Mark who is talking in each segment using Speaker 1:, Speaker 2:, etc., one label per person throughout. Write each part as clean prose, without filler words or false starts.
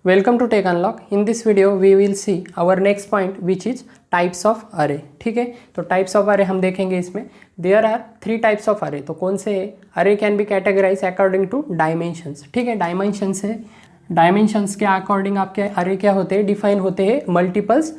Speaker 1: Welcome to Tech Unlock. In this video we will see our next point which is types of array. ठीक है, तो types of अरे हम देखेंगे। इसमें देयर आर 3 टाइप्स ऑफ अरे। तो कौन से है? Array can be categorize according to dimensions. ठीक है, डायमेंशंस है, डायमेंशंस के अकॉर्डिंग आपके अरे क्या होते हैं? डिफाइन होते हैं मल्टीपल्स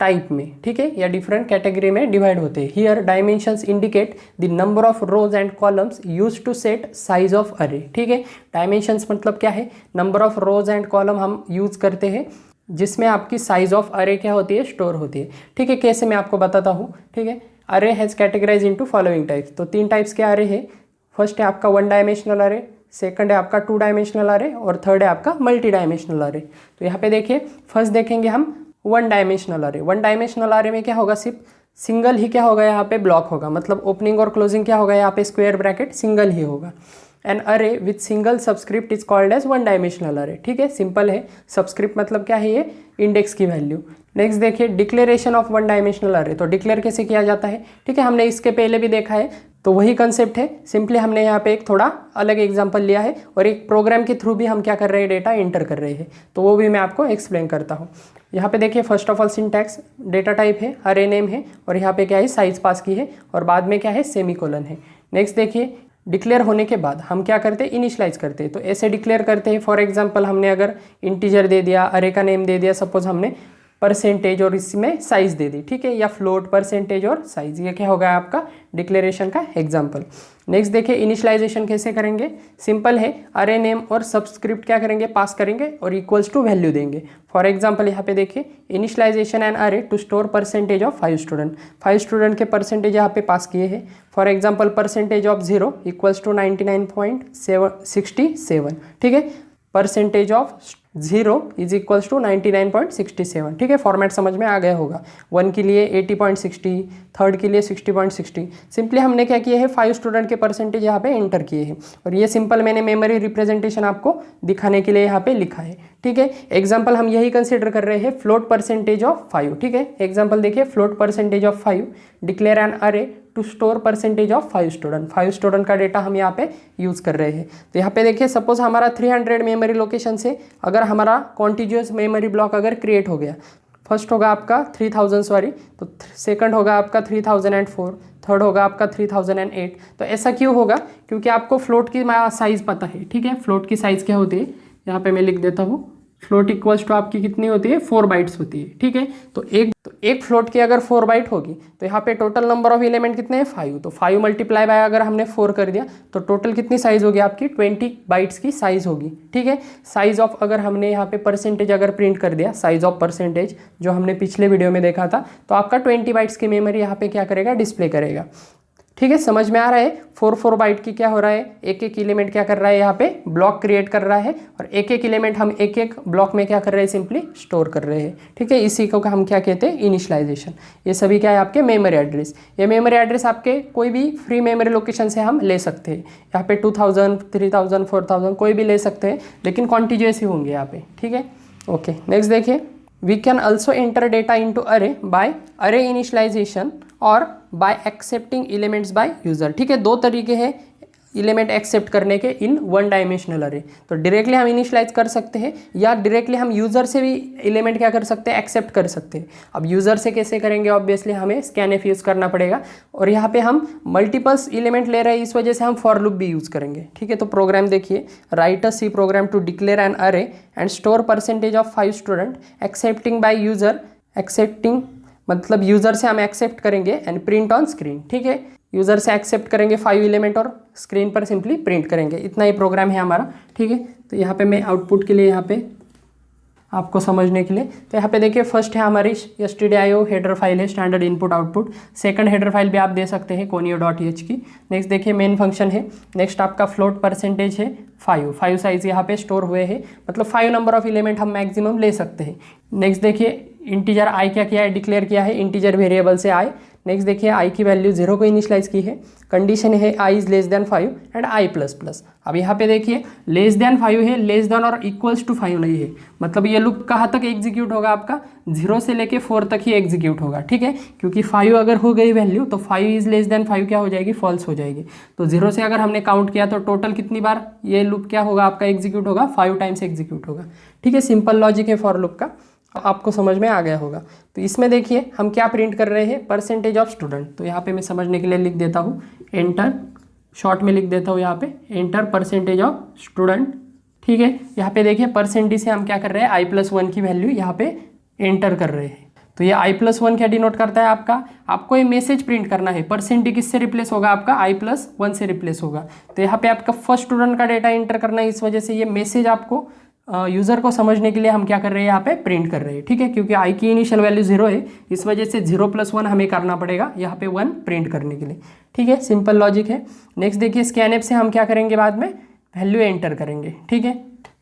Speaker 1: टाइप में। ठीक है, या डिफरेंट कैटेगरी में डिवाइड होते हैं। Here dimensions indicate the number of rows and columns used to set size of array. ठीक है, डायमेंशंस मतलब क्या है? Number of rows and column हम यूज करते हैं जिसमें आपकी साइज ऑफ अरे क्या होती है? स्टोर होती है। ठीक है, कैसे मैं आपको बताता हूँ। ठीक है, array has categorize into following types. तो 3 टाइप्स के अरे है। फर्स्ट है आपका 1 डायमेंशनल अरे, सेकंड है आपका 2 डायमेंशनल अरे और थर्ड है आपका मल्टी डायमेंशनल अरे। तो यहाँ पे देखिए, फर्स्ट देखेंगे हम 1 डायमेंशनल अरे। 1 डायमेंशनल अरे में क्या होगा? सिर्फ सिंगल ही क्या होगा? यहाँ पे ब्लॉक होगा, मतलब ओपनिंग और क्लोजिंग क्या होगा? यहाँ पे स्क्वायर ब्रैकेट सिंगल ही होगा। An array with single subscript is called as 1 dimensional array. ठीक है, सिंपल है। सबस्क्रिप्ट मतलब क्या है? ये इंडेक्स की वैल्यू। नेक्स्ट देखिए, डिक्लेरेशन ऑफ 1 डायमेंशनल अरे। तो डिक्लेयर कैसे किया जाता है? ठीक है, हमने इसके पहले भी देखा है, तो वही कंसेप्ट है। सिंपली हमने यहाँ पे एक थोड़ा अलग एग्जांपल लिया है और एक प्रोग्राम के थ्रू भी हम क्या कर रहे हैं? डेटा एंटर कर रहे हैं, तो वो भी मैं आपको एक्सप्लेन करता हूँ। यहाँ पे देखिए, first of all syntax, data type है, अरे नेम है और यहाँ पे क्या है? साइज पास की है और बाद में क्या है? सेमीकोलन है। नेक्स्ट देखिए, डिक्लेयर होने के बाद हम क्या करते हैं? इनिशियलाइज करते हैं। तो ऐसे डिक्लेयर करते हैं। फॉर एग्जांपल हमने अगर इंटीजर दे दिया, अरे का नेम दे दिया, सपोज हमने परसेंटेज और इसमें साइज दे दी। ठीक है, या फ्लोट, परसेंटेज और साइज, ये क्या होगा आपका डिक्लेरेशन का एग्जांपल। नेक्स्ट देखिए, इनिशियलाइजेशन कैसे करेंगे? सिंपल है, अरे नेम और सबस्क्रिप्ट क्या करेंगे? पास करेंगे और इक्वल्स टू वैल्यू देंगे। फॉर एग्जांपल यहाँ पे देखिए, initialization and array to store percentage of 5 student. 5 student के परसेंटेज यहाँ पे पास किए हैं। For example percentage of 0 equals to 99.67। ठीक है, percentage of 0 is equals to 99.67। ठीक है, फॉर्मेट समझ में आ गया होगा। 1 के लिए 80.60, थर्ड के लिए 60.60। सिंपली हमने क्या किया है? 5 स्टूडेंट के परसेंटेज यहाँ पे एंटर किए हैं और ये सिंपल मैंने मेमोरी रिप्रेजेंटेशन आपको दिखाने के लिए यहाँ पे लिखा है। ठीक है, एग्जाम्पल हम यही कंसिडर कर रहे हैं, फ्लोट परसेंटेज ऑफ 5। ठीक है, एग्जाम्पल देखिए, float percentage of 5, declare an array to store percentage of 5 student. 5 student का डेटा हम यहाँ पे यूज़ कर रहे हैं। तो यहाँ पे देखिए, सपोज हमारा 300 मेमोरी लोकेशन से अगर हमारा कॉन्टिन्यूअस मेमोरी ब्लॉक अगर क्रिएट हो गया, फर्स्ट होगा आपका 3000 सॉरी, तो सेकंड होगा आपका 3004, थर्ड होगा आपका 3008। तो ऐसा क्यों होगा? क्योंकि आपको फ्लोट की साइज़ पता है। ठीक है, फ्लोट की साइज़ क्या होती है? यहाँ पे मैं लिख देता हूँ, फ्लोट इक्वल्स टू आपकी कितनी होती है? 4 बाइट्स होती है। ठीक है, तो एक फ्लोट की अगर 4 बाइट होगी तो यहाँ पे टोटल नंबर ऑफ एलिमेंट कितने हैं? 5। तो 5 मल्टीप्लाई बाय अगर हमने 4 कर दिया तो टोटल कितनी साइज होगी आपकी? 20 बाइट्स की साइज होगी। ठीक है, साइज ऑफ अगर हमने यहाँ पे परसेंटेज अगर प्रिंट कर दिया, साइज ऑफ परसेंटेज जो हमने पिछले वीडियो में देखा था, तो आपका 20 बाइट्स की मेमोरी यहाँ पे क्या करेगा? डिस्प्ले करेगा। ठीक है, समझ में आ रहा है? 4 बाइट की क्या हो रहा है? एक एक एलिमेंट क्या कर रहा है? यहाँ पे ब्लॉक क्रिएट कर रहा है और एक एक एलिमेंट हम एक एक ब्लॉक में क्या कर रहे हैं? सिंपली स्टोर कर रहे हैं। ठीक है, इसी को हम क्या कहते हैं? इनिशियलाइजेशन। ये सभी क्या है? आपके मेमोरी एड्रेस। ये मेमोरी एड्रेस आपके कोई भी फ्री मेमोरी लोकेशन से हम ले सकते हैं। यहाँ पे 2000, 3000, 4000 कोई भी ले सकते हैं, लेकिन कॉन्टिन्यूअस ही होंगे यहाँ पे। ठीक है, ओके। नेक्स्ट देखिए, we can also enter data into array by array initialization और by accepting elements by user. ठीक है, 2 तरीके हैं एलिमेंट एक्सेप्ट करने के इन 1 डायमेंशनल अरे। तो डायरेक्टली हम इनिशियलाइज कर सकते हैं या डायरेक्टली हम यूज़र से भी एलिमेंट क्या कर सकते हैं? एक्सेप्ट कर सकते हैं। अब यूज़र से कैसे करेंगे? ऑब्वियसली हमें स्कैनएफ यूज़ करना पड़ेगा और यहाँ पे हम मल्टीपल्स एलिमेंट ले रहे हैं, इस वजह से हम फॉर लूप भी यूज़ करेंगे। ठीक है, तो प्रोग्राम देखिए, write a C program to declare an array and store percentage of 5 student accepting by user. Accepting मतलब यूज़र से हम एक्सेप्ट करेंगे एंड प्रिंट ऑन स्क्रीन। ठीक है, यूज़र से एक्सेप्ट करेंगे 5 एलिमेंट और स्क्रीन पर सिंपली प्रिंट करेंगे। इतना ही प्रोग्राम है हमारा। ठीक है, तो यहाँ पे मैं आउटपुट के लिए यहाँ पे आपको समझने के लिए, तो यहाँ पे देखिए, फर्स्ट है हमारी stdio हेडर फाइल है, standard input output. Second header file भी आप दे सकते हैं, conio.h की। नेक्स्ट देखिए, मेन फंक्शन है। नेक्स्ट आपका फ्लोट परसेंटेज है 5 साइज यहाँ पे स्टोर हुए हैं, मतलब 5 नंबर ऑफ एलिमेंट हम मैक्सिमम ले सकते हैं। नेक्स्ट देखिए, इंटीजर आई क्या किया है? डिक्लेयर किया है इंटीजर वेरिएबल से आई। नेक्स्ट देखिए आई की वैल्यू 0 को इनिशियलाइज की है, कंडीशन है i is less than 5 and i plus plus. अब यहाँ पे देखिए लेस देन 5 है, लेस देन और इक्वल्स टू 5 नहीं है, मतलब ये लूप कहाँ तक एग्जीक्यूट होगा आपका 0 से लेके 4 तक ही एग्जीक्यूट होगा, ठीक है, क्योंकि 5 अगर हो गई वैल्यू तो 5 इज लेस देन 5 क्या हो जाएगी, फॉल्स हो जाएगी। तो 0 से अगर हमने काउंट किया तो टोटल कितनी बार ये लूप क्या होगा आपका एग्जीक्यूट होगा, 5 टाइम्स एग्जीक्यूट होगा, ठीक है। सिंपल लॉजिक है फॉर लूप का, आपको समझ में आ गया होगा। तो इसमें देखिए हम क्या प्रिंट कर रहे हैं, परसेंटेज ऑफ स्टूडेंट। तो यहाँ पे मैं समझने के लिए लिख देता हूँ एंटर, शॉर्ट में लिख देता हूँ यहाँ पे एंटर परसेंटेज ऑफ स्टूडेंट, ठीक है। यहाँ पे देखिए परसेंटेज से हम क्या कर रहे हैं, i+1 की वैल्यू यहाँ पे एंटर कर रहे हैं। तो ये i+1 क्या डिनोट करता है आपका, आपको ये मैसेज प्रिंट करना है, परसेंटेज किससे रिप्लेस होगा आपका, i+1 से रिप्लेस होगा। तो यहाँ पे आपका फर्स्ट स्टूडेंट का डेटा एंटर करना है, इस वजह से ये मैसेज आपको यूज़र को समझने के लिए हम क्या कर रहे हैं, यहाँ पे प्रिंट कर रहे हैं, ठीक है, क्योंकि आई की इनिशियल वैल्यू 0 है, इस वजह से 0+1 हमें करना पड़ेगा यहाँ पे 1 प्रिंट करने के लिए, ठीक है। सिंपल लॉजिक है। नेक्स्ट देखिए स्कैनएफ से हम क्या करेंगे, बाद में वैल्यू एंटर करेंगे, ठीक है।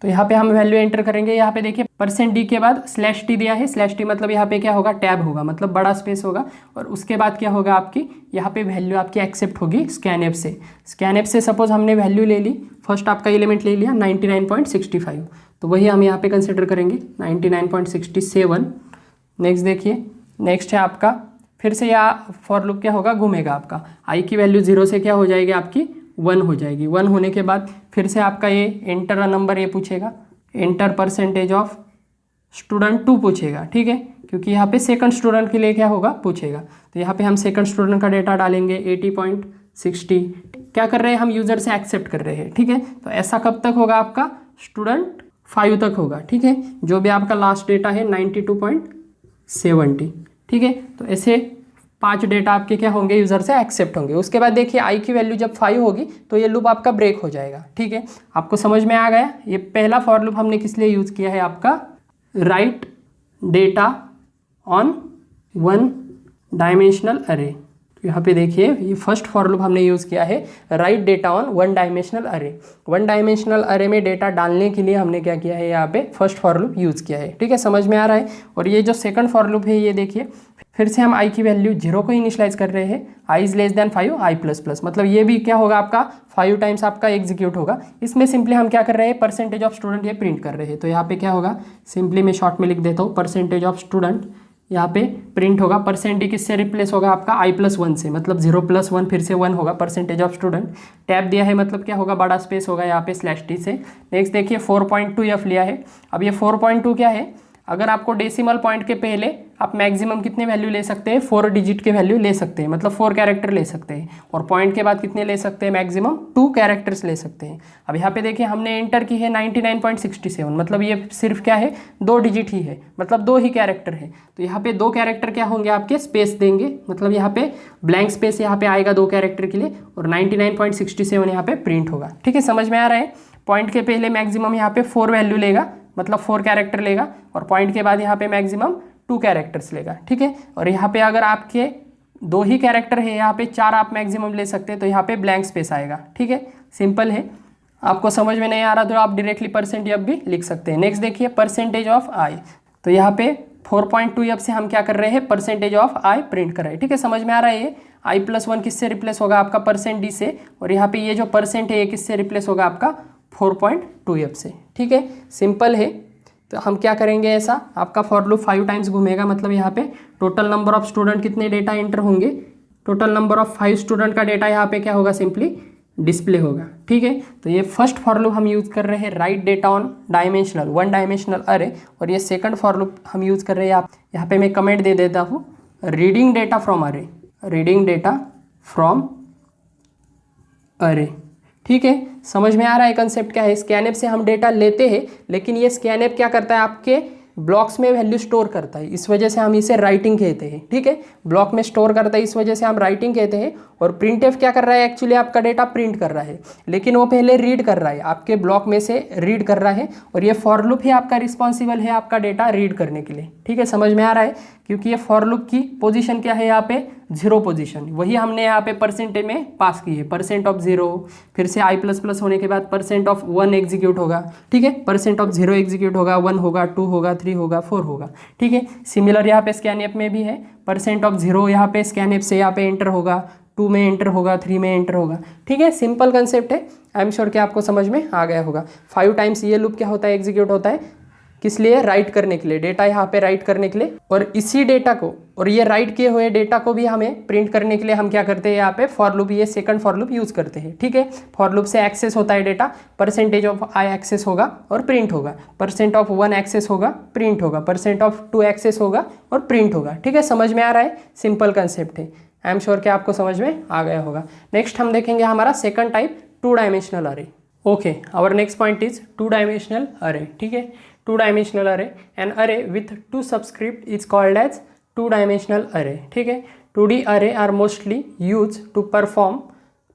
Speaker 1: तो यहाँ पे हम वैल्यू एंटर करेंगे, यहाँ पे देखिए %d के बाद /t दिया है, /t मतलब यहाँ पे क्या होगा, टैब होगा, मतलब बड़ा स्पेस होगा, और उसके बाद क्या होगा आपकी यहाँ पे वैल्यू आपकी एक्सेप्ट होगी स्कैनएफ से। स्कैनएफ से सपोज हमने वैल्यू ले ली, फर्स्ट आपका एलिमेंट ले लिया 99.65, तो वही हम यहाँ पे कंसिडर करेंगे 99.67। नेक्स्ट देखिए नेक्स्ट है आपका फिर से यहाँ फॉर लूप क्या होगा, घूमेगा आपका, आई की वैल्यू 0 से क्या हो जाएगी आपकी 1 हो जाएगी। 1 होने के बाद फिर से आपका ये एंटर अ नंबर ये पूछेगा, एंटर परसेंटेज ऑफ स्टूडेंट 2 पूछेगा, ठीक है, क्योंकि यहाँ पे सेकंड स्टूडेंट के लिए क्या होगा पूछेगा। तो यहाँ पे हम सेकंड स्टूडेंट का डेटा डालेंगे 80.60, क्या कर रहे हैं हम यूज़र से एक्सेप्ट कर रहे हैं, ठीक है। तो ऐसा कब तक होगा आपका, स्टूडेंट 5 तक होगा, ठीक है, जो भी आपका लास्ट डेटा है 92.70, ठीक है। तो ऐसे 5 डेटा आपके क्या होंगे, यूज़र से एक्सेप्ट होंगे। उसके बाद देखिए आई की वैल्यू जब 5 होगी तो ये लूप आपका ब्रेक हो जाएगा, ठीक है। आपको समझ में आ गया। ये पहला फॉर लूप हमने किस लिए यूज़ किया है आपका, राइट डेटा ऑन 1 डायमेंशनल अरे। तो यहाँ पे देखिए ये फर्स्ट फॉर लूप हमने यूज़ किया है राइट डेटा ऑन 1 डायमेंशनल अरे। 1 डायमेंशनल अरे में डेटा डालने के लिए हमने क्या किया है, यहाँ पे फर्स्ट फॉर लूप यूज़ किया है, ठीक है, समझ में आ रहा है। और ये जो सेकंड फॉर लूप है ये देखिए फिर से हम आई की वैल्यू 0 को इनिशियलाइज कर रहे हैं, आई इज लेस देन 5 i++, मतलब ये भी क्या होगा आपका 5 टाइम्स आपका एग्जीक्यूट होगा। इसमें सिंपली हम क्या कर रहे हैं, परसेंटेज ऑफ स्टूडेंट ये प्रिंट कर रहे हैं। तो यहाँ पे क्या होगा, सिंपली मैं शॉर्ट में लिख देता हूँ परसेंटेज ऑफ स्टूडेंट, यहाँ पे प्रिंट होगा %d किससे रिप्लेस होगा आपका i+1 से, मतलब 0+1 फिर से 1 होगा परसेंटेज ऑफ स्टूडेंट। टैब दिया है मतलब क्या होगा, बड़ा स्पेस होगा यहाँ पे /t से। नेक्स्ट देखिए 4.2f लिया है। अब ये 4.2 क्या है, अगर आपको डेसिमल पॉइंट के पहले आप मैक्सिमम कितने वैल्यू ले सकते हैं, 4 डिजिट के वैल्यू ले सकते हैं, मतलब 4 कैरेक्टर ले सकते हैं, और पॉइंट के बाद कितने ले सकते हैं, मैक्सिमम 2 कैरेक्टर्स ले सकते हैं। अब यहाँ पे देखिए हमने एंटर की है 99.67, मतलब ये सिर्फ क्या है 2 डिजिट ही है, मतलब 2 ही कैरेक्टर है। तो यहाँ पे 2 कैरेक्टर क्या होंगे आपके, स्पेस देंगे, मतलब यहाँ पे ब्लैंक स्पेस यहाँ पे आएगा 2 कैरेक्टर के लिए, और 99.67 यहाँ पे प्रिंट होगा, ठीक है, समझ में आ रहा है। पॉइंट के पहले मैक्सिमम यहाँ पे 4 वैल्यू लेगा, मतलब 4 कैरेक्टर लेगा, और पॉइंट के बाद यहाँ पे मैक्सिमम 2 कैरेक्टर्स लेगा, ठीक है। और यहाँ पे अगर आपके 2 ही कैरेक्टर है, यहाँ पे 4 आप मैक्सिमम ले सकते हैं, तो यहाँ पे ब्लैंक स्पेस आएगा, ठीक है, सिंपल है। आपको समझ में नहीं आ रहा तो आप डायरेक्टली %f भी लिख सकते हैं। नेक्स्ट देखिए परसेंटेज ऑफ आई, तो यहाँ पे 4.2f से हम क्या कर रहे हैं, परसेंटेज ऑफ आई प्रिंट कर रहे हैं, ठीक है, समझ में आ रहा है। ये i+1 किससे रिप्लेस होगा आपका %d से, और यहाँ पे ये जो % है ये किससे रिप्लेस होगा आपका 4.2f से, ठीक है, सिंपल है। तो हम क्या करेंगे, ऐसा आपका फॉर लूप 5 टाइम्स घूमेगा, मतलब यहाँ पे टोटल नंबर ऑफ स्टूडेंट कितने डेटा एंटर होंगे, टोटल नंबर ऑफ 5 स्टूडेंट का डेटा यहाँ पे क्या होगा, सिंपली डिस्प्ले होगा, ठीक है। तो ये फर्स्ट फॉर लूप हम यूज़ कर रहे हैं right data on dimensional 1 dimensional अरे, और ये सेकंड फॉर लूप हम यूज़ कर रहे हैं, यहाँ पे मैं कमेंट दे देता हूँ, रीडिंग डेटा फ्रॉम अरे, रीडिंग डेटा फ्रॉम अरे, ठीक है, समझ में आ रहा है कंसेप्ट क्या है। स्कैनएफ से हम डेटा लेते हैं, लेकिन ये स्कैनएफ क्या करता है, आपके ब्लॉक्स में वैल्यू स्टोर करता है, इस वजह से हम इसे राइटिंग कहते हैं, ठीक है, ब्लॉक में स्टोर करता है, इस वजह से हम राइटिंग कहते हैं। और प्रिंटएफ क्या कर रहा है, एक्चुअली आपका डेटा प्रिंट कर रहा है, लेकिन वो पहले रीड कर रहा है, आपके ब्लॉक में से रीड कर रहा है, और ये फॉर लूप ही आपका रिस्पॉन्सिबल है आपका डेटा रीड करने के लिए, ठीक है, समझ में आ रहा है, क्योंकि ये फॉर लूप की पोजीशन क्या है, यहाँ पे जीरो पोजीशन, वही हमने यहाँ पे परसेंटेज में पास की है। परसेंट ऑफ जीरो, फिर से आई प्लस प्लस होने के बाद परसेंट ऑफ वन एग्जीक्यूट होगा, ठीक है। परसेंट ऑफ जीरो एग्जीक्यूट होगा, 1 होगा, 2 होगा, 3 होगा, 4 होगा, ठीक है। सिमिलर यहाँ पे स्कैनएप में भी है, परसेंट ऑफ जीरो यहाँ पे स्कैनएप से यहाँ पे एंटर होगा, 2 में एंटर होगा, 3 में एंटर होगा, ठीक है। सिंपल कंसेप्ट है, आई एम श्योर कि आपको समझ में आ गया होगा। 5 टाइम्स ये लूप क्या होता है, एग्जीक्यूट होता है, किस लिए, राइट करने के लिए, डेटा यहाँ पे राइट करने के लिए। और इसी डेटा को और ये राइट किए हुए डेटा को भी हमें प्रिंट करने के लिए हम क्या करते हैं, यहाँ पे फॉर लूप, ये सेकंड फॉर लूप यूज करते हैं, ठीक है। फॉर लूप से एक्सेस होता है data, percentage of i access होगा और प्रिंट होगा, परसेंट ऑफ 1 एक्सेस होगा, प्रिंट होगा, परसेंट ऑफ 2 एक्सेस होगा और प्रिंट होगा, ठीक है। समझ में आ रहा है, सिंपल कंसेप्ट है, आई एम श्योर कि आपको समझ में आ गया होगा। नेक्स्ट हम देखेंगे हमारा second type, 2 dimensional array. Okay, our next point is 2 dimensional array, ठीक है। 2 dimensional array, an array with 2 subscript is called as 2 dimensional array, ठीक है। 2D array are mostly used to perform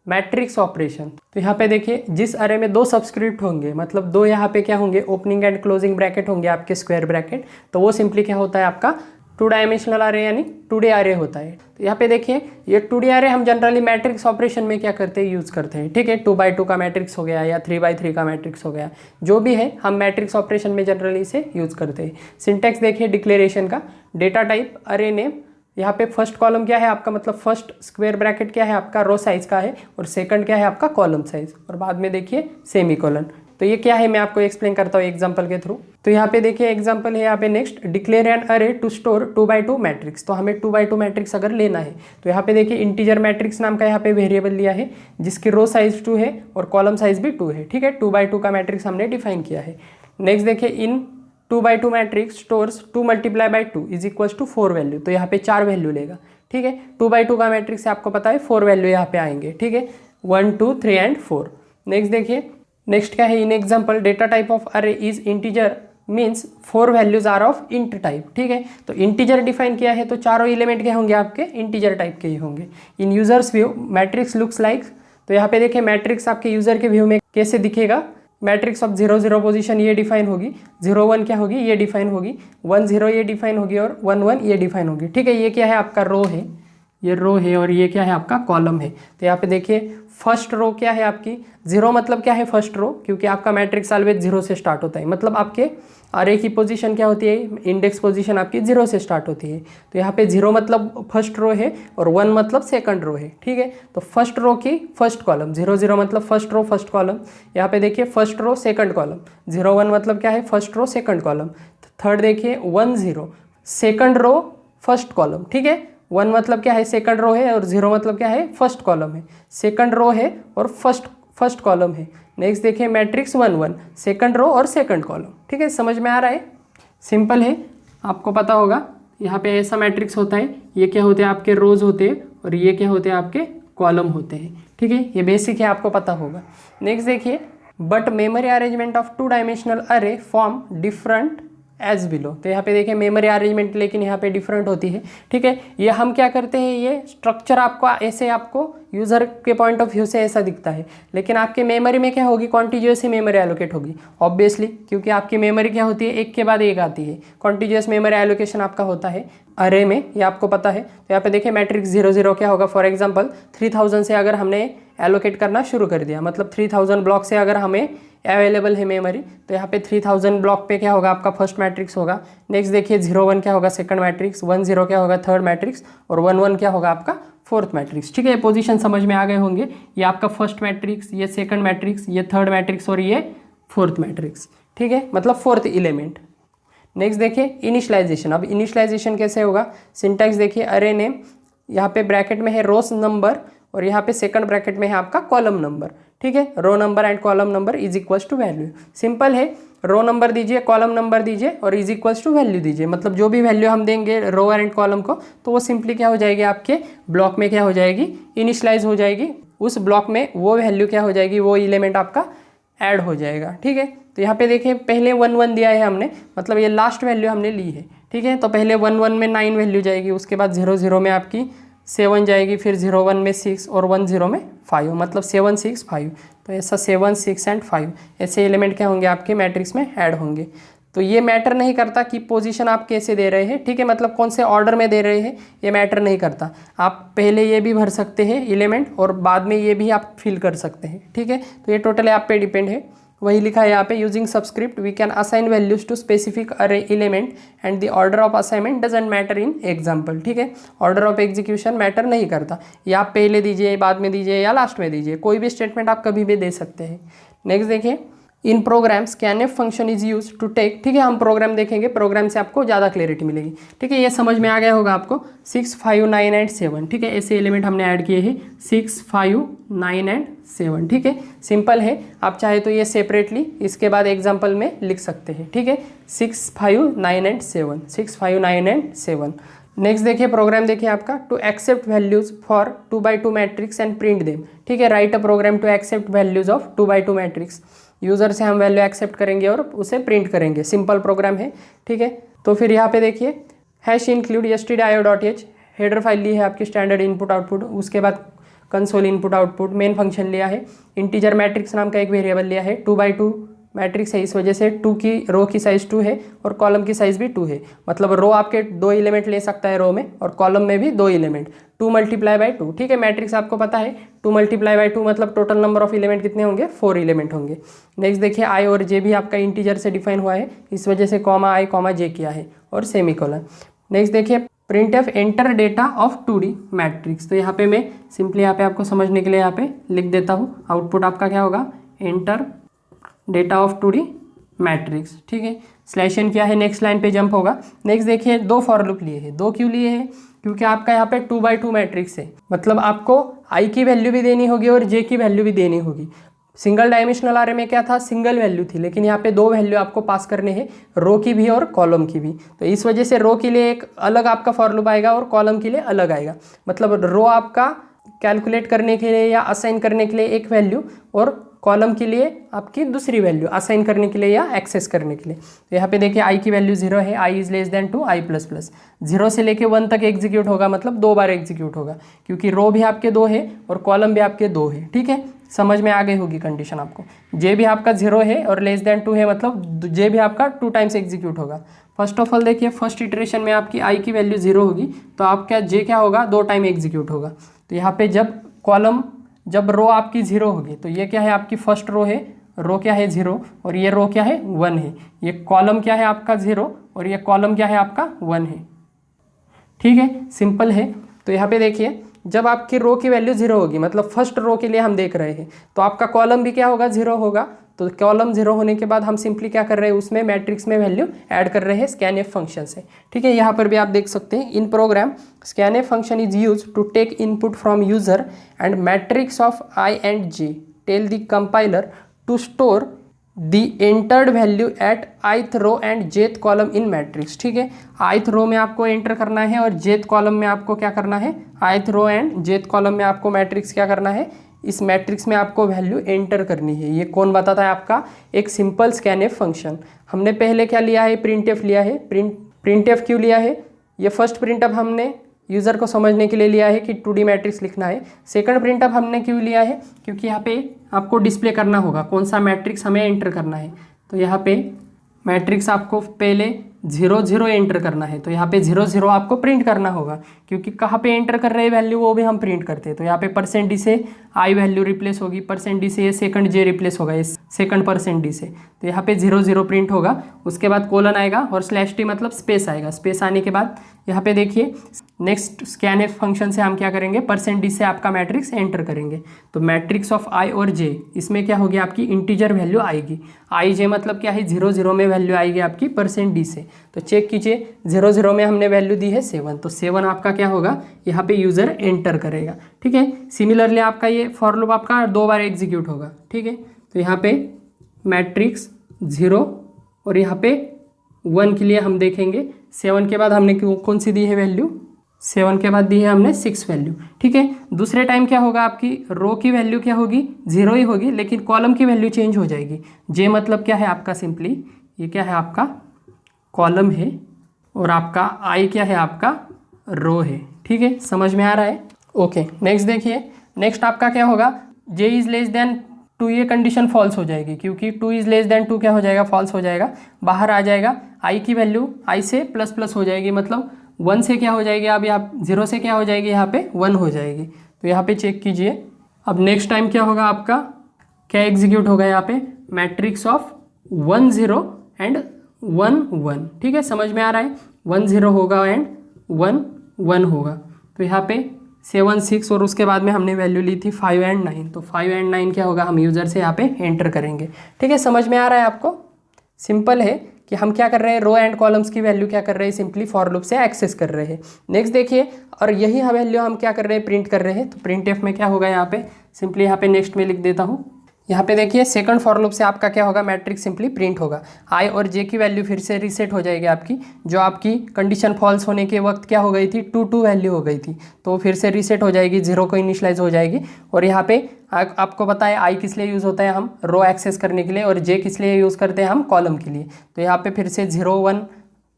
Speaker 1: matrix operation. तो यहाँ पे देखिए, जिस अरे में 2 सबस्क्रिप्ट होंगे, मतलब 2 यहाँ पे क्या होंगे, ओपनिंग एंड क्लोजिंग ब्रैकेट होंगे आपके, स्क्वायर ब्रैकेट, तो वो सिंपली क्या होता है आपका 2 डायमेंशनल अरे यानी 2D अरे होता है। तो यहाँ पे देखिए, ये 2D अरे हम जनरली मैट्रिक्स ऑपरेशन में क्या करते हैं, यूज़ करते हैं, ठीक है। 2x2 का मैट्रिक्स हो गया या 3x3 का मैट्रिक्स हो गया, जो भी है हम मैट्रिक्स ऑपरेशन में जनरली इसे यूज़ करते हैं। सिंटैक्स देखिए डिक्लेरेशन का, डेटा टाइप अरे नेम, यहाँ पे फर्स्ट कॉलम क्या है आपका, मतलब फर्स्ट स्क्वायर ब्रैकेट क्या है आपका, रो साइज का है, और सेकंड क्या है आपका, कॉलम साइज, और बाद में देखिए सेमीकोलन। तो ये क्या है, मैं आपको एक्सप्लेन करता हूँ एग्जांपल के थ्रू। तो यहाँ पे देखिए एग्जांपल है, यहाँ पे next, declare an array to store 2x2 matrix. तो हमें 2x2 मैट्रिक्स अगर लेना है, तो यहाँ पे देखिए इंटीजर मैट्रिक्स नाम का यहाँ पे वेरिएबल लिया है, जिसकी रो साइज 2 है और कॉलम साइज भी 2 है, ठीक है। 2x2 का मैट्रिक्स हमने डिफाइन किया है। नेक्स्ट देखिए, in 2x2 matrix stores 2 × 2 is equals to 4 value. तो यहाँ पे 4 वैल्यू लेगा, ठीक है। 2x2 का मैट्रिक्स से आपको पता है 4 वैल्यू यहाँ पे आएंगे, ठीक है, 1 2 3 एंड 4। नेक्स्ट देखिए, नेक्स्ट क्या है, in example data type of array is integer, means 4 values are of int type, ठीक है। तो इंटीजर डिफाइन किया है, तो चारों एलिमेंट के होंगे आपके इंटीजर टाइप के ही होंगे। In user's view matrix looks like, तो यहाँ पे देखिए मैट्रिक्स आपके यूजर के व्यू में कैसे दिखेगा, मैट्रिक्स ऑफ 0 0 पोजीशन ये डिफाइन होगी, 0 1 क्या होगी, ये डिफाइन होगी, 1 0 ये डिफाइन होगी और 1 1 ये डिफाइन होगी, ठीक है। ये क्या है आपका रो है, ये रो है, और ये क्या है आपका कॉलम है। तो यहाँ पे देखिए फर्स्ट रो क्या है आपकी, 0 मतलब क्या है फर्स्ट रो, क्योंकि आपका मैट्रिक्स ऑलवेज 0 से स्टार्ट होता है, मतलब आपके अरे की पोजीशन क्या होती है, इंडेक्स पोजीशन आपकी 0 से स्टार्ट होती है। तो यहाँ पे 0 मतलब फर्स्ट रो है और 1 मतलब सेकंड रो है, ठीक है। तो फर्स्ट रो की फर्स्ट कॉलम, 0 0 मतलब फर्स्ट रो फर्स्ट कॉलम, यहाँ पे देखिए फर्स्ट रो सेकंड कॉलम, 0 1 मतलब क्या है, first row second column. Third देखिए 1 0 सेकंड रो फर्स्ट कॉलम, ठीक है। 1 मतलब क्या है, सेकंड रो है, और 0 मतलब क्या है, फर्स्ट कॉलम है, सेकंड रो है और फर्स्ट कॉलम है। नेक्स्ट देखिए मैट्रिक्स 1 1 सेकंड रो और सेकंड कॉलम, ठीक है। समझ में आ रहा है, सिंपल है, आपको पता होगा। यहाँ पे ऐसा मैट्रिक्स होता है, ये क्या होते हैं आपके रोज होते हैं, और ये क्या होते हैं आपके कॉलम होते हैं, ठीक है। ये बेसिक है, आपको पता होगा। नेक्स्ट देखिए, but memory arrangement of 2 dimensional अरे फॉर्म डिफरेंट एज बिलो। तो यहाँ पे देखिए मेमोरी अरेंजमेंट लेकिन यहाँ पे डिफरेंट होती है, ठीक है। ये हम क्या करते हैं, ये स्ट्रक्चर आपको ऐसे, आपको यूज़र के पॉइंट ऑफ व्यू से ऐसा दिखता है, लेकिन आपके मेमोरी में क्या होगी, कॉन्टिन्यूअस ही मेमोरी एलोकेट होगी ऑब्वियसली, क्योंकि आपकी मेमोरी क्या होती है, एक के बाद एक आती है, कॉन्टिन्यूअस मेमोरी एलोकेशन आपका होता है अरे में, ये आपको पता है। तो यहाँ पे देखिए मैट्रिक्स 0 0 क्या होगा, फॉर एग्जाम्पल 3000 से अगर हमने एलोकेट करना शुरू कर दिया, मतलब 3000 ब्लॉक से अगर हमें अवेलेबल है मेमोरी, तो यहाँ पे 3000 ब्लॉक पे क्या होगा आपका फर्स्ट मैट्रिक्स होगा। नेक्स्ट देखिए 0 1 क्या होगा सेकंड मैट्रिक्स, 1 0 क्या होगा थर्ड मैट्रिक्स, और 1 1 क्या होगा आपका फोर्थ मैट्रिक्स, ठीक है। पोजीशन समझ में आ गए होंगे, ये आपका फर्स्ट मैट्रिक्स, ये सेकंड मैट्रिक्स, ये थर्ड मैट्रिक्स और ये फोर्थ मैट्रिक्स, ठीक है, मतलब फोर्थ एलिमेंट। नेक्स्ट देखिए इनिशियलाइजेशन। अब इनिशियलाइजेशन कैसे होगा, सिंटैक्स देखिए अरे नेम, यहाँ पे ब्रैकेट में है रोस नंबर, और यहाँ पे सेकंड ब्रैकेट में है आपका कॉलम नंबर, ठीक है। Row number and column number is equals to value. Simple है, रो नंबर दीजिए, कॉलम नंबर दीजिए और इज इक्वल्स टू वैल्यू दीजिए, मतलब जो भी वैल्यू हम देंगे रो एंड कॉलम को, तो वो सिंपली क्या हो जाएगी आपके ब्लॉक में क्या हो जाएगी, इनिशियलाइज हो जाएगी, उस ब्लॉक में वो वैल्यू क्या हो जाएगी, वो एलिमेंट आपका ऐड हो जाएगा, ठीक है। तो यहाँ पे देखिए पहले 1 1 दिया है हमने, मतलब ये लास्ट वैल्यू हमने ली है, ठीक है। तो पहले 1 1 में 9 वैल्यू जाएगी, उसके बाद 0 0 में आपकी 7 जाएगी, फिर 0 1 में 6 और 1 0 में 5, मतलब 7 6 5। तो ऐसा 7 6 एंड 5 ऐसे एलिमेंट क्या होंगे आपके मैट्रिक्स में ऐड होंगे। तो ये मैटर नहीं करता कि पोजीशन आप कैसे दे रहे हैं, ठीक है, मतलब कौन से ऑर्डर में दे रहे हैं, ये मैटर नहीं करता। आप पहले ये भी भर सकते हैं एलिमेंट और बाद में ये भी आप फिल कर सकते हैं, ठीक है। तो ये टोटली आप पे डिपेंड है। वही लिखा है यहाँ पे, using subscript we can assign values to specific array element and the order of assignment doesn't matter in example, ठीक है। ऑर्डर ऑफ एग्जीक्यूशन मैटर नहीं करता, या आप पहले दीजिए, बाद में दीजिए या लास्ट में दीजिए, कोई भी स्टेटमेंट आप कभी भी दे सकते हैं। नेक्स्ट देखिए, in program scanf function is use to take, ठीक है, हम प्रोग्राम देखेंगे, प्रोग्राम से आपको ज़्यादा क्लैरिटी मिलेगी, ठीक है। ये समझ में आ गया होगा आपको। 6, 5, 9 एंड 7, ठीक है, ऐसे एलिमेंट हमने ऐड किए हैं 6, 5, 9 एंड 7, ठीक है। सिंपल है, आप चाहे तो ये सेपरेटली इसके बाद एग्जाम्पल में लिख सकते हैं, ठीक है। 6, 5, 9 एंड 7, 6, 5, 9 एंड 7। नेक्स्ट देखिए, प्रोग्राम देखिए आपका, to accept values for 2x2 matrix and print them, ठीक है। Write a program to accept values of 2x2 matrix. User से हम वैल्यू एक्सेप्ट करेंगे और उसे प्रिंट करेंगे, सिंपल प्रोग्राम है, ठीक है। तो फिर यहाँ पे देखिए, hash include stdio.h, header file ली है आपकी स्टैंडर्ड इनपुट आउटपुट, उसके बाद console input output, main function लिया है, इंटीजर मैट्रिक्स नाम का एक वेरिएबल लिया है, 2x2 मैट्रिक्स है, इस वजह से 2 की रो की साइज़ 2 है और कॉलम की साइज़ भी 2 है, मतलब रो आपके 2 एलिमेंट ले सकता है रो में और कॉलम में भी 2 एलिमेंट, 2 × 2, ठीक है। मैट्रिक्स आपको पता है 2 × 2 मतलब टोटल नंबर ऑफ एलिमेंट कितने होंगे, 4 एलिमेंट होंगे। नेक्स्ट देखिए, आई और जे भी आपका इंटीजर से डिफाइन हुआ है, इस वजह से कॉमा आई कॉमा जे किया है और सेमीकोलन। नेक्स्ट देखिए, printf enter data of 2D matrix. तो यहाँ पे मैं सिंपली यहाँ पे आपको समझने के लिए यहाँ पे लिख देता हूँ, आउटपुट आपका क्या होगा, enter data of 2D matrix, ठीक है। /n क्या है, नेक्स्ट लाइन पे जंप होगा। नेक्स्ट देखिए, 2 फॉर लूप लिए हैं, 2 क्यों लिए हैं, क्योंकि आपका यहाँ पे 2x2 मैट्रिक्स है, मतलब आपको i की वैल्यू भी देनी होगी और j की वैल्यू भी देनी होगी। सिंगल डायमेंशनल आरे में क्या था, सिंगल वैल्यू थी, लेकिन यहाँ पे 2 वैल्यू आपको पास करने हैं, रो की भी और कॉलम की भी। तो इस वजह से रो के लिए एक अलग आपका फॉर लूप आएगा और कॉलम के लिए अलग आएगा, मतलब रो आपका कैलकुलेट करने के लिए या असाइन करने के लिए एक वैल्यू और कॉलम के लिए आपकी दूसरी वैल्यू असाइन करने के लिए या एक्सेस करने के लिए। तो यहाँ पे देखिए, i की वैल्यू 0 है, i is less then 2 i plus plus, 0 से लेके 1 तक एग्जीक्यूट होगा, मतलब 2 बार एग्जीक्यूट होगा, क्योंकि रो भी आपके 2 है और कॉलम भी आपके 2 है, ठीक है। समझ में आ गई होगी कंडीशन आपको। जे भी आपका 0 है और लेस देन 2 है, मतलब जे भी आपका 2 टाइम्स एग्जीक्यूट होगा। फर्स्ट ऑफ ऑल देखिए, फर्स्ट इटरेशन में आपकी i की वैल्यू 0 होगी, तो आपका जे क्या होगा, 2 टाइम एग्जीक्यूट होगा। तो यहाँ पे जब रो आपकी 0 होगी, तो ये क्या है, आपकी फर्स्ट रो है, रो क्या है 0 और ये रो क्या है 1 है, ये कॉलम क्या है आपका 0 और ये कॉलम क्या है आपका 1 है, ठीक है, सिंपल है। तो यहाँ पे देखिए, जब आपकी रो की वैल्यू 0 होगी, मतलब फर्स्ट रो के लिए हम देख रहे हैं, तो आपका कॉलम भी क्या होगा, 0 होगा। तो कॉलम 0 होने के बाद हम सिंपली क्या कर रहे हैं, उसमें मैट्रिक्स में वैल्यू ऐड कर रहे हैं स्कैनएफ फंक्शन से, ठीक है। यहाँ पर भी आप देख सकते हैं, in program scanf function is use to take input from user and matrix of i and j, tell the compiler to store the entered value at ith row and jth column in matrix, ठीक है। ith रो में आपको enter करना है और jth column में आपको क्या करना है, ith row and jth column में आपको मैट्रिक्स क्या करना है, इस मैट्रिक्स में आपको वैल्यू एंटर करनी है। ये कौन बताता है, आपका एक सिंपल स्कैनएफ फंक्शन। हमने पहले क्या लिया है, प्रिंटएफ लिया है। प्रिंटएफ क्यों लिया है, ये फर्स्ट प्रिंटअप हमने यूज़र को समझने के लिए लिया है कि 2D मैट्रिक्स लिखना है। सेकंड प्रिंटअप हमने क्यों लिया है, क्योंकि यहाँ पे आपको डिस्प्ले करना होगा कौन सा मैट्रिक्स हमें एंटर करना है। तो यहाँ पे मैट्रिक्स आपको पहले 0 0 एंटर करना है, तो यहाँ पे 0 0 आपको प्रिंट करना होगा, क्योंकि कहाँ पे एंटर कर रहे हैं वैल्यू वो भी हम प्रिंट करते हैं। तो यहाँ पे %d से i वैल्यू रिप्लेस होगी, %d से ये सेकंड j रिप्लेस होगा, इस सेकंड %d से। तो यहाँ पे 0 0 प्रिंट होगा, उसके बाद कोलन आएगा और /t मतलब स्पेस आएगा। स्पेस आने के बाद यहाँ पे देखिए, नेक्स्ट स्कैनएफ फंक्शन से हम क्या करेंगे, %d से आपका मैट्रिक्स एंटर करेंगे। तो मैट्रिक्स ऑफ i और j, इसमें क्या होगी, आपकी इंटीजर वैल्यू आएगी। i j मतलब क्या है, 0 0 में वैल्यू आएगी आपकी %d से। तो चेक कीजिए, 0 0 में हमने वैल्यू दी है 7, तो 7 आपका क्या होगा, यहाँ पे यूज़र एंटर करेगा, ठीक है। सिमिलरली आपका ये फॉर लूप आपका 2 बार एग्जीक्यूट होगा, ठीक है। तो यहाँ पे मैट्रिक्स 0 और यहाँ पे 1 के लिए हम देखेंगे 7 के बाद हमने कौन सी दी है वैल्यू, 7 के बाद दी है हमने 6 वैल्यू, ठीक है। दूसरे टाइम क्या होगा, आपकी रो की वैल्यू क्या होगी, 0 ही होगी, लेकिन कॉलम की वैल्यू चेंज हो जाएगी। जे मतलब क्या है आपका, सिंपली ये क्या है आपका कॉलम है और आपका आई क्या है आपका रो है, ठीक है। समझ में आ रहा है, ओके। नेक्स्ट देखिए, नेक्स्ट आपका क्या होगा, जे इज लेस देन टू ये कंडीशन फॉल्स हो जाएगी, क्योंकि 2 इज़ लेस देन 2 क्या हो जाएगा, फॉल्स हो जाएगा, बाहर आ जाएगा। आई की वैल्यू आई से प्लस प्लस हो जाएगी, मतलब 1 से क्या हो जाएगी, अब यहाँ 0 से क्या हो जाएगी, यहाँ पे 1 हो जाएगी। तो यहाँ पे चेक कीजिए। अब नेक्स्ट टाइम क्या होगा आपका, क्या एग्जीक्यूट होगा यहाँ पे, मैट्रिक्स ऑफ 1 0 एंड 1 1। ठीक है, समझ में आ रहा है, 1 0 होगा एंड 1 1 होगा। तो यहाँ पे 7 6 और उसके बाद में हमने वैल्यू ली थी 5 एंड 9, तो 5 एंड 9 क्या होगा, हम यूज़र से यहाँ पे एंटर करेंगे। ठीक है, समझ में आ रहा है आपको। सिंपल है कि हम क्या कर रहे हैं, रो एंड कॉलम्स की वैल्यू क्या कर रहे हैं, सिंपली फॉर लूप से एक्सेस कर रहे हैं। नेक्स्ट देखिए, और यही वैल्यू हम क्या कर रहे हैं, प्रिंट कर रहे हैं। तो प्रिंट एफ में क्या होगा, यहाँ पे सिंपली यहाँ पे नेक्स्ट में लिख देता हूँ। यहाँ पे देखिए सेकंड फॉर लूप से आपका क्या होगा, मैट्रिक्स सिंपली प्रिंट होगा। आई और जे की वैल्यू फिर से रीसेट हो जाएगी आपकी, जो आपकी कंडीशन फॉल्स होने के वक्त क्या हो गई थी, 2 2 वैल्यू हो गई थी, तो फिर से रीसेट हो जाएगी, 0 को इनिशलाइज हो जाएगी। और यहाँ पे आपको पता है आई किस लिए यूज़ होता है, हम रो एक्सेस करने के लिए, और जे किस लिए यूज़ करते हैं, हम कॉलम के लिए। तो यहाँ पे फिर से 0 1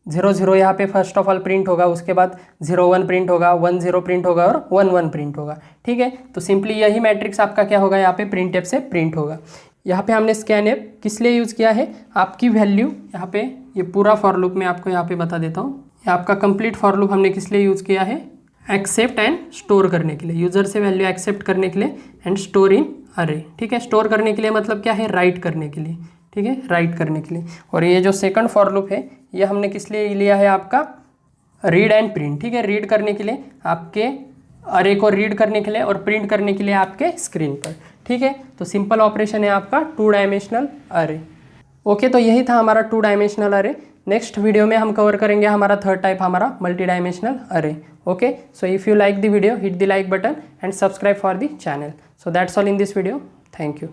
Speaker 1: 0 0 यहाँ पे फर्स्ट ऑफ ऑल प्रिंट होगा, उसके बाद 0 1 प्रिंट होगा, 1 0 प्रिंट होगा और 1 1 प्रिंट होगा। ठीक है, तो सिंपली यही मैट्रिक्स आपका क्या होगा, यहाँ पे प्रिंट एफ से प्रिंट होगा। यहाँ पे हमने स्कैन एफ किस लिए यूज़ किया है, आपकी वैल्यू यहाँ पे ये पूरा फॉर लूप मैं आपको यहाँ पे बता देता हूँ। ये आपका कंप्लीट फॉर लूप हमने किस लिए यूज़ किया है, एक्सेप्ट एंड स्टोर करने के लिए, यूज़र से वैल्यू एक्सेप्ट करने के लिए एंड स्टोर इन अरे। ठीक है, स्टोर करने के लिए मतलब क्या है, राइट करने के लिए। ठीक है, राइट करने के लिए। और ये जो सेकंड फॉर लूप है ये हमने किस लिए लिया है, आपका रीड एंड प्रिंट। ठीक है, रीड करने के लिए आपके अरे को रीड करने के लिए और प्रिंट करने के लिए आपके स्क्रीन पर। ठीक है, तो सिंपल ऑपरेशन है आपका 2 डायमेंशनल अरे। ओके, तो यही था हमारा 2 डायमेंशनल अरे। नेक्स्ट वीडियो में हम कवर करेंगे हमारा थर्ड टाइप, हमारा multi dimensional array. Okay, so if you like the video, hit the like button and subscribe for the channel. So that's all in this video. Thank you.